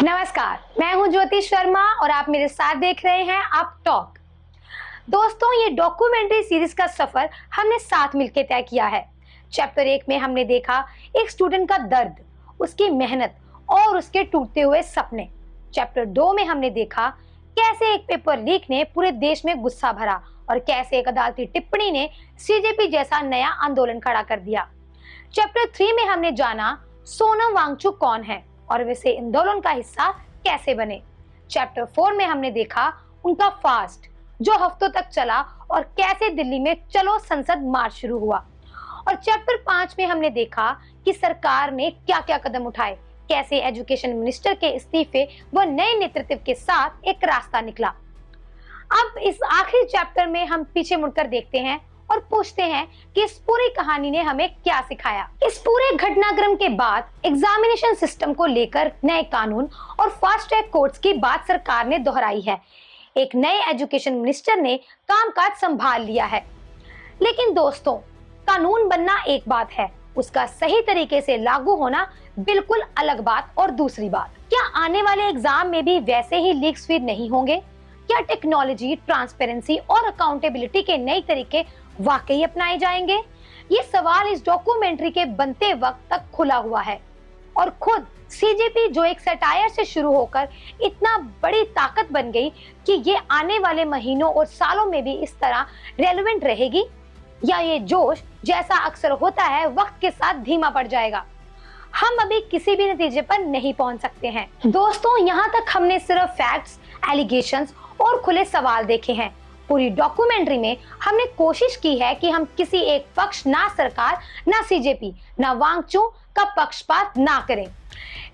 नमस्कार, मैं हूं ज्योति शर्मा और आप मेरे साथ देख रहे हैं आप टॉक। दोस्तों, ये डॉक्यूमेंट्री सीरीज का सफर हमने साथ मिलकर तय किया है। चैप्टर 1 में हमने देखा एक स्टूडेंट का दर्द, उसकी मेहनत और उसके टूटते हुए सपने। चैप्टर 2 में हमने देखा कैसे एक पेपर लीक ने पूरे देश में गुस्सा भरा और कैसे एक अदालती टिप्पणी ने सीजेपी जैसा नया आंदोलन खड़ा कर दिया। चैप्टर 3 में हमने जाना सोनम वांगचुक कौन है और वैसे आंदोलन का हिस्सा कैसे बने। चैप्टर 4 में हमने देखा उनका फास्ट जो हफ्तों तक चला और कैसे दिल्ली में चलो संसद मार्च शुरू हुआ। और चैप्टर 5 में हमने देखा कि सरकार ने क्या क्या कदम उठाए, कैसे एजुकेशन मिनिस्टर के इस्तीफे व नए नेतृत्व के साथ एक रास्ता निकला। अब इस आखिरी चैप्टर में हम पीछे मुड़कर देखते हैं और पूछते हैं कि इस पूरी कहानी ने हमें क्या सिखाया। इस पूरे घटनाक्रम के बाद एग्जामिनेशन सिस्टम को लेकर नए कानून और फास्ट ट्रैक कोर्ट्स की बात सरकार ने दोहराई है। एक नए एजुकेशन मिनिस्टर ने कामकाज संभाल लिया है। लेकिन दोस्तों, कानून बनना एक बात है, उसका सही तरीके से लागू होना बिल्कुल अलग बात। और दूसरी बात, क्या आने वाले एग्जाम में भी वैसे ही लीक्स फिर नहीं होंगे? क्या टेक्नोलॉजी, ट्रांसपेरेंसी और अकाउंटेबिलिटी के नए तरीके वाकई अपनाए जाएंगे? ये सवाल इस डॉक्यूमेंट्री के बनते वक्त तक खुला हुआ है। और खुद सीजेपी जो एक सटायर से शुरू होकर इतना बड़ी ताकत बन गई कि ये आने वाले महीनों और सालों में भी इस तरह रेलेवेंट रहेगी, या ये जोश जैसा अक्सर होता है वक्त के साथ धीमा पड़ जाएगा? हम अभी किसी भी नतीजे पर नहीं पहुंच सकते हैं। दोस्तों, यहाँ तक हमने सिर्फ फैक्ट्स, एलिगेशंस और खुले सवाल देखे हैं। पूरी डॉक्यूमेंट्री में हमने कोशिश की है कि हम किसी एक पक्ष, ना सरकार, ना सीजेपी, ना वांगचुक का पक्षपात ना करें।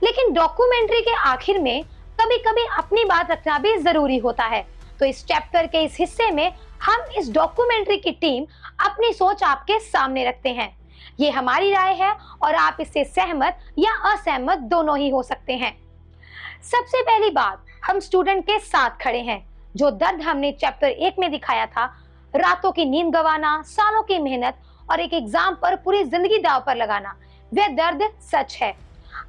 लेकिन डॉक्यूमेंट्री के आखिर में कभी-कभी अपनी बात रखना भी जरूरी होता है। तो इस चैप्टर के इस हिस्से में हम इस डॉक्यूमेंट्री की टीम अपनी सोच आपके सामने रखते हैं। ये हमारी राय है और आप इससे सहमत या असहमत दोनों ही हो सकते हैं। सबसे पहली बात, हम स्टूडेंट के साथ खड़े हैं। जो दर्द हमने चैप्टर 1 में दिखाया था, रातों की नींद गंवाना, सालों की मेहनत और एक एग्जाम पर पूरी जिंदगी दांव पर लगाना, वह दर्द सच है।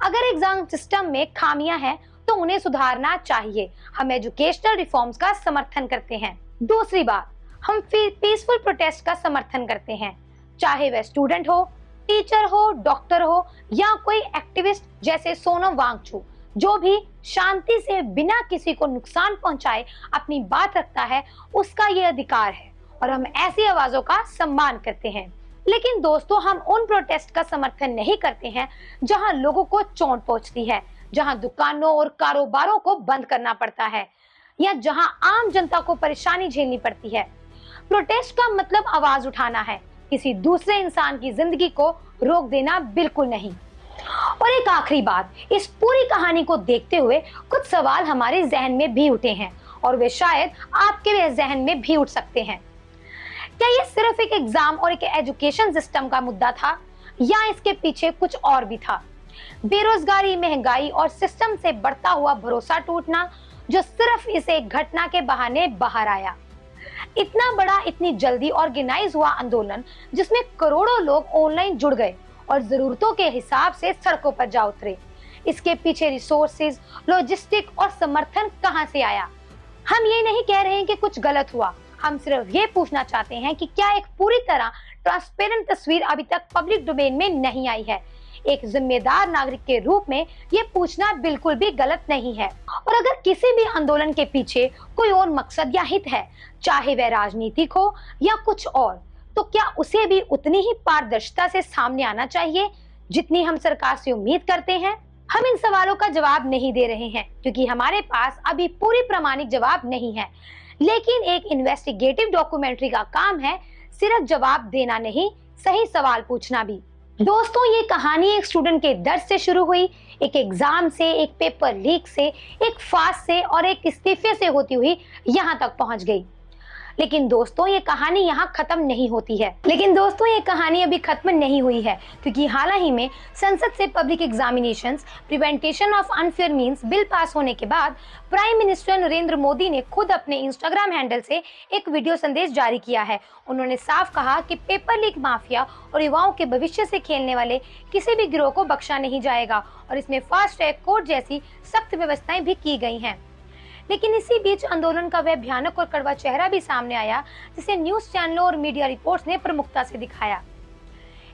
अगर एग्जाम सिस्टम में खामियां हैं तो उन्हें सुधारना चाहिए। हम एजुकेशनल रिफॉर्म्स का समर्थन करते हैं। दूसरी बात, हम पीसफुल प्रोटेस्ट का समर्थन करते हैं, चाहे वह स्टूडेंट हो, टीचर हो, डॉक्टर हो या कोई एक्टिविस्ट जैसे सोनम वांगचुक, जो भी शांति से बिना किसी को नुकसान पहुंचाए अपनी बात रखता है, उसका ये अधिकार है और हम ऐसी आवाजों का सम्मान करते हैं। लेकिन दोस्तों, हम उन प्रोटेस्ट का समर्थन नहीं करते हैं जहां लोगों को चोट पहुंचती है, जहां दुकानों और कारोबारों को बंद करना पड़ता है या जहां आम जनता को परेशानी झेलनी पड़ती है। प्रोटेस्ट का मतलब आवाज उठाना है, किसी दूसरे इंसान की जिंदगी को रोक देना बिल्कुल नहीं। और एक आखिरी बात, इस पूरी कहानी को देखते हुए कुछ सवाल हमारे जहन में भी उठे हैं और वे शायद आपके जहन में भी उठ सकते हैं। क्या ये सिर्फ एक एग्जाम और एक एजुकेशन सिस्टम का मुद्दा था या इसके पीछे कुछ और भी था? बेरोजगारी, महंगाई और सिस्टम से बढ़ता हुआ भरोसा टूटना जो सिर्फ इस एक घटना के बहाने बाहर आया। इतना बड़ा, इतनी जल्दी ऑर्गेनाइज हुआ आंदोलन जिसमें करोड़ों लोग ऑनलाइन जुड़ गए और जरूरतों के हिसाब से सड़कों पर जा उतरे, इसके पीछे रिसोर्सेज, लॉजिस्टिक और समर्थन कहां से आया? हम ये नहीं कह रहे हैं कि कुछ गलत हुआ, हम सिर्फ ये पूछना चाहते हैं कि क्या एक पूरी तरह ट्रांसपेरेंट तस्वीर अभी तक पब्लिक डोमेन में नहीं आई है? एक जिम्मेदार नागरिक के रूप में ये पूछना बिल्कुल भी गलत नहीं है। और अगर किसी भी आंदोलन के पीछे कोई और मकसद या हित है, चाहे वह राजनीतिक हो या कुछ और, तो क्या उसे भी उतनी ही पारदर्शिता से सामने आना चाहिए जितनी हम सरकार से उम्मीद करते हैं? हम इन सवालों का जवाब नहीं दे रहे हैं क्योंकि हमारे पास अभी पूरी प्रामाणिक जवाब नहीं है। लेकिन एक इन्वेस्टिगेटिव डॉक्यूमेंट्री का काम है सिर्फ जवाब देना नहीं, सही सवाल पूछना भी। दोस्तों, ये कहानी एक स्टूडेंट के दर्द से शुरू हुई, एक एग्जाम से, एक पेपर लीक से, एक फास्ट से और एक इस्तीफे से होती हुई यहाँ तक पहुँच गई। लेकिन दोस्तों ये कहानी यहाँ खत्म नहीं होती है। लेकिन दोस्तों ये कहानी अभी खत्म नहीं हुई है, क्योंकि हाल ही में संसद से public examinations prevention of unfair means bill pass होने के बाद प्राइम मिनिस्टर नरेंद्र मोदी ने खुद अपने इंस्टाग्राम हैंडल से एक वीडियो संदेश जारी किया है। उन्होंने साफ कहा कि पेपर लीक माफिया और युवाओं के भविष्य से खेलने वाले किसी भी गिरोह को बख्शा नहीं जाएगा और इसमें फास्ट ट्रैक कोर्ट जैसी सख्त व्यवस्थाएं भी की गई हैं। लेकिन इसी बीच आंदोलन का वह भयानक और कड़वा चेहरा भी सामने आया, जिसे न्यूज चैनलों और मीडिया रिपोर्ट्स ने प्रमुखता से दिखाया।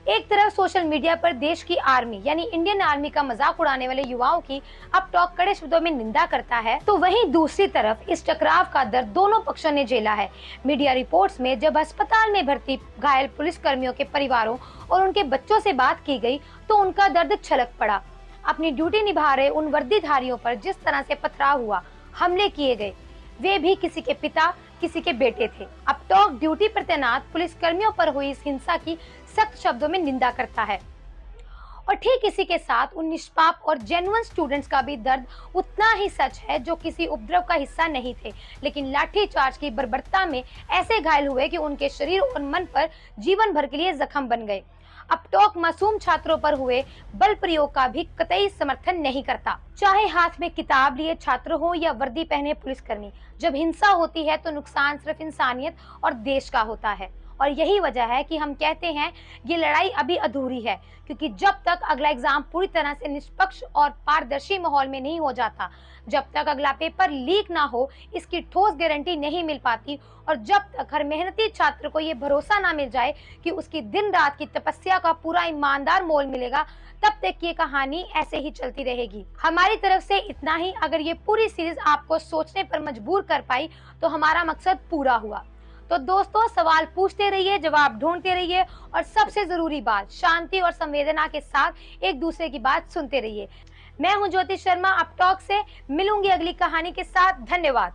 एक तरफ सोशल मीडिया पर देश की आर्मी यानी इंडियन आर्मी का मजाक उड़ाने वाले युवाओं की अब टॉक कड़े शब्दों में निंदा करता है, तो वहीं दूसरी तरफ इस टकराव का दर्द दोनों पक्षों ने झेला है। मीडिया रिपोर्ट्स में जब अस्पताल में भर्ती घायल पुलिस कर्मियों के परिवारों और उनके बच्चों से बात की गई तो उनका दर्द छलक पड़ा। अपनी ड्यूटी निभा रहे उन वर्दीधारियों पर जिस तरह से पथराव हुआ, हमले किए गए, वे भी किसी के पिता किसी के बेटे थे। अब टॉक ड्यूटी पर तैनात पुलिस कर्मियों पर हुई इस हिंसा की सख्त शब्दों में निंदा करता है। और ठीक इसी के साथ उन निष्पाप और जेन्युइन स्टूडेंट्स का भी दर्द उतना ही सच है जो किसी उपद्रव का हिस्सा नहीं थे, लेकिन लाठीचार्ज की बर्बरता में ऐसे घायल हुए कि उनके शरीर और मन पर जीवन भर के लिए जख्म बन गए। अब टॉक मासूम छात्रों पर हुए बल प्रयोग का भी कतई समर्थन नहीं करता, चाहे हाथ में किताब लिए छात्र हो या वर्दी पहने पुलिसकर्मी। जब हिंसा होती है तो नुकसान सिर्फ इंसानियत और देश का होता है, और यही वजह है कि हम कहते हैं ये लड़ाई अभी अधूरी है, क्योंकि जब तक अगला एग्जाम पूरी तरह से निष्पक्ष और पारदर्शी माहौल में नहीं हो जाता, जब तक अगला पेपर लीक ना हो, इसकी ठोस गारंटी नहीं मिल पाती, और जब तक हर मेहनती छात्र को ये भरोसा ना मिल जाए कि उसकी दिन रात की तपस्या का पूरा ईमानदार मोल मिलेगा, तब तक ये कहानी ऐसे ही चलती रहेगी। हमारी तरफ से इतना ही। अगर ये पूरी सीरीज आपको सोचने पर मजबूर कर पाई तो हमारा मकसद पूरा हुआ। तो दोस्तों, सवाल पूछते रहिए, जवाब ढूंढते रहिए, और सबसे जरूरी बात, शांति और संवेदना के साथ एक दूसरे की बात सुनते रहिए। मैं हूं ज्योति शर्मा, अब टॉक से मिलूंगी अगली कहानी के साथ। धन्यवाद।